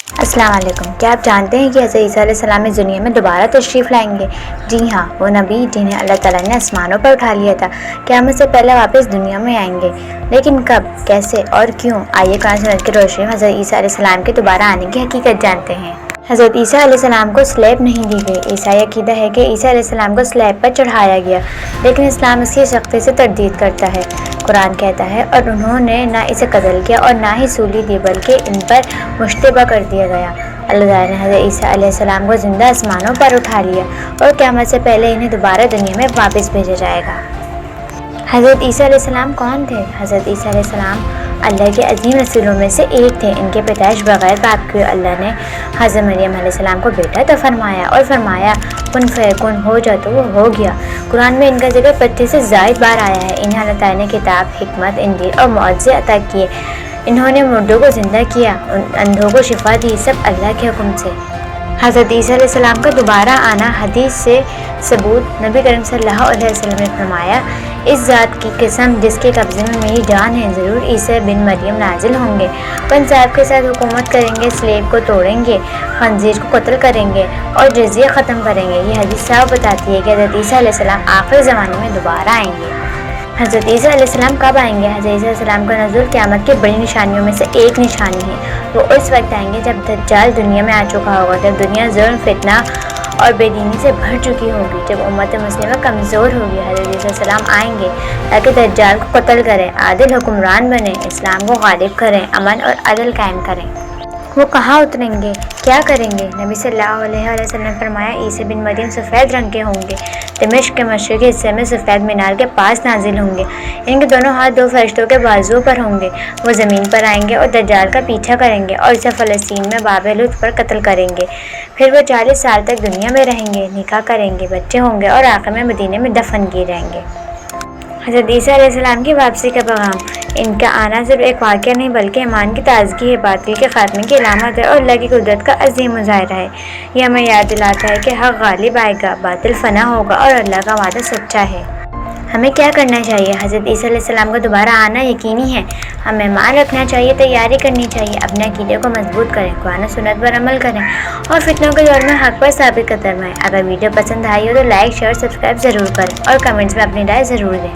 السلام علیکم۔ کیا آپ جانتے ہیں کہ حضرت عیسیٰ علیہ السلام اس دنیا میں دوبارہ تشریف لائیں گے؟ جی ہاں، وہ نبی جنہیں اللہ تعالیٰ نے آسمانوں پر اٹھا لیا تھا، قیامت سے پہلے واپس دنیا میں آئیں گے، لیکن کب، کیسے اور کیوں؟ آئیے قرآن سنت کی روشنی میں حضرت عیسیٰ علیہ السلام کے دوبارہ آنے کی حقیقت جانتے ہیں۔ حضرت عیسیٰ علیہ السلام کو سلیب نہیں دی گئی۔ عیسائی عقیدہ ہے کہ عیسیٰ علیہ السلام کو سلیب پر چڑھایا گیا، لیکن اسلام اس کی سختی سے تردید کرتا ہے۔ قرآن کہتا ہے، اور انہوں نے نہ اسے قتل کیا اور نہ ہی سولی دی، بلکہ ان پر مشتبہ کر دیا گیا۔ اللہ تعالیٰ نے حضرت عیسیٰ علیہ السلام کو زندہ آسمانوں پر اٹھا لیا اور قیامت سے پہلے انہیں دوبارہ دنیا میں واپس بھیجا جائے گا۔ حضرت عیسیٰ علیہ السلام کون تھے؟ حضرت عیسیٰ علیہ السلام اللہ کے عظیم رسولوں میں سے ایک تھے۔ ان کے پیدائش بغیر باپ کے اللہ نے حضرت مریم علیہ السلام کو بیٹا تو فرمایا اور فرمایا کن فیکن ہو جا تو وہ ہو گیا۔ قرآن میں ان کا ذکر 25 سے زائد بار آیا ہے۔ انہیں اللہ تعالیٰ نے کتاب، حکمت، انجیل اور معجزے عطا کیے۔ انہوں نے مردوں کو زندہ کیا، اندھوں کو شفا دی، سب اللہ کے حکم سے۔ حضرت عیسیٰ علیہ السلام کا دوبارہ آنا حدیث سے ثبوت۔ نبی کریم صلی اللہ علیہ وسلم نے فرمایا، اس ذات کی قسم جس کے قبضے میں میری جان ہے، ضرور عیسیٰ بن مریم نازل ہوں گے، انصاف کے ساتھ حکومت کریں گے، سلیب کو توڑیں گے، خنزیر کو قتل کریں گے اور جزیہ ختم کریں گے۔ یہ حدیث صاف بتاتی ہے کہ حضرت عیسیٰ علیہ السلام آخری زمانے میں دوبارہ آئیں گے۔ حضرت عیسیٰ علیہ السلام کب آئیں گے؟ حضرت عیسیٰ علیہ السلام کا نزول قیامت کی بڑی نشانیوں میں سے ایک نشانی ہے۔ وہ اس وقت آئیں گے جب دجال دنیا میں آ چکا ہوگا، جب دنیا ظلم، فتنہ اور بے دینی سے بھر چکی ہوگی، جب امت مسلمہ کمزور ہوگی۔ حضرت عیسیٰ علیہ السلام آئیں گے تاکہ دجال کو قتل کریں، عادل حکمران بنیں، اسلام کو غالب کریں، امن اور عدل قائم کریں۔ وہ کہاں اتریں گے؟ کیا کریں گے؟ نبی صلی اللہ علیہ وسلم نے فرمایا، عیسیٰ بن مریم سفید رنگ کے ہوں گے، دمشق کے مشرقی حصے میں سفید مینار کے پاس نازل ہوں گے۔ ان کے دونوں ہاتھ 2 فرشتوں کے بازوؤں پر ہوں گے۔ وہ زمین پر آئیں گے اور دجال کا پیچھا کریں گے اور اسے فلسطین میں باب لد پر قتل کریں گے۔ پھر وہ 40 سال تک دنیا میں رہیں گے، نکاح کریں گے، بچے ہوں گے اور آخر میں مدینے میں دفن کیے جائیں گے۔ حضرت عیسیٰ علیہ السلام کی واپسی کا پیغام۔ ان کا آنا صرف ایک واقعہ نہیں بلکہ ایمان کی تازگی ہے، باطل کے خاتمے کی علامت ہے اور اللہ کی قدرت کا عظیم مظاہرہ ہے۔ یہ ہمیں یاد دلاتا ہے کہ حق غالب آئے گا، باطل فنا ہوگا اور اللہ کا وعدہ سچا ہے۔ ہمیں کیا کرنا چاہیے؟ حضرت عیسیٰ علیہ السلام کا دوبارہ آنا یقینی ہے، ہمیں ایمان رکھنا چاہیے، تیاری کرنی چاہیے، اپنے عقیدے کو مضبوط کریں، قرآن و سنت پر عمل کریں اور فتنوں کے دور میں حق پر ثابت قدم رہیں۔ اگر ویڈیو پسند آئی ہو تو لائک، شیئر، سبسکرائب ضرور کریں اور کمنٹس میں اپنی رائے ضرور دیں۔